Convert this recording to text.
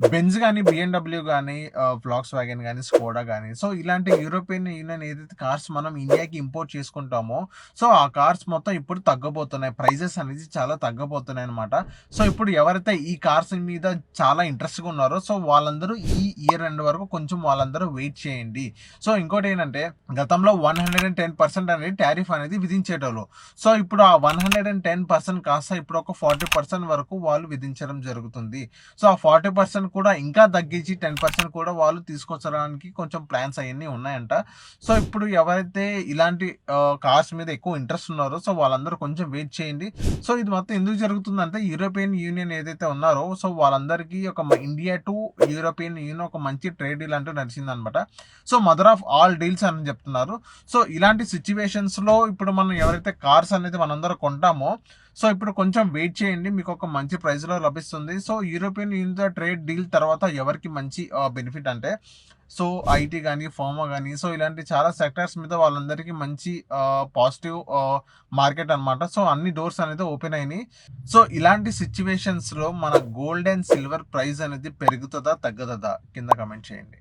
Benz గానీ, BMW గానీ, wax wagon గానీ, స్కోడా గానీ, సో ఇలాంటి యూరోపియన్ యూనియన్ ఏదైతే కార్స్ మనం ఇండియాకి ఇంపోర్ట్ చేసుకుంటామో, సో ఆ కార్స్ మొత్తం ఇప్పుడు తగ్గబోతున్నాయి. ప్రైజెస్ అనేది చాలా తగ్గబోతున్నాయన్నమాట. సో ఇప్పుడు ఎవరైతే ఈ కార్స్ మీద చాలా ఇంట్రెస్ట్‌గా ఉన్నారో, సో వాళ్ళందరూ ఈ ఇయర్ ఎండ్ వరకు కొంచెం వాళ్ళందరూ వెయిట్ చేయండి. సో ఇంకోటేంటంటే గతంలో 110% అనేది టారిఫ్ అనేది విధించేటోళ్ళు. సో ఇప్పుడు ఆ 110% కాస్త ఇప్పుడు ఒక 40% వరకు వాళ్ళు విధించడం జరుగుతుంది. సో ఆ 40% కూడా ఇంకా తగ్గించి 10% కూడా వాళ్ళు తీసుకొచ్చడానికి కొంచెం ప్లాన్స్ అవన్నీ ఉన్నాయంట. సో ఇప్పుడు ఎవరైతే ఇలాంటి కార్స్ మీద ఎక్కువ ఇంట్రెస్ట్ ఉన్నారో సో వాళ్ళందరూ కొంచెం వెయిట్ చేయండి. సో ఇది మొత్తం ఎందుకు జరుగుతుందంటే యూరోపియన్ యూనియన్ ఏదైతే ఉన్నారో సో వాళ్ళందరికీ ఒక ఇండియా టు యూరోపియన్ యూనియన్ ఒక మంచి ట్రేడ్ డీల్ అంటూ నడిచిందనమాట. So mother of all deals అని చెప్తున్నారు. సో ఇలాంటి సిచ్యువేషన్స్లో ఇప్పుడు మనం ఎవరైతే కార్స్ అనేది మనందరం కొంటామో సో ఇప్పుడు కొంచెం వెయిట్ చేయండి, మీకు ఒక మంచి ప్రైస్లో లభిస్తుంది. So European union trade deal తర్వాత ఎవరికి మంచి బెనిఫిట్ అంటే సో ఐటీ కానీ, ఫార్మా కానీ, సో ఇలాంటి చాలా సెక్టర్స్ మీద వాళ్ళందరికీ మంచి పాజిటివ్ మార్కెట్ అనమాట. సో అన్ని డోర్స్ అనేది ఓపెన్ అయినాయి. సో ఇలాంటి సిచ్యువేషన్స్లో మన గోల్డ్ అండ్ సిల్వర్ ప్రైస్ అనేది పెరుగుతుందా తగ్గుతుందా కింద కమెంట్ చేయండి.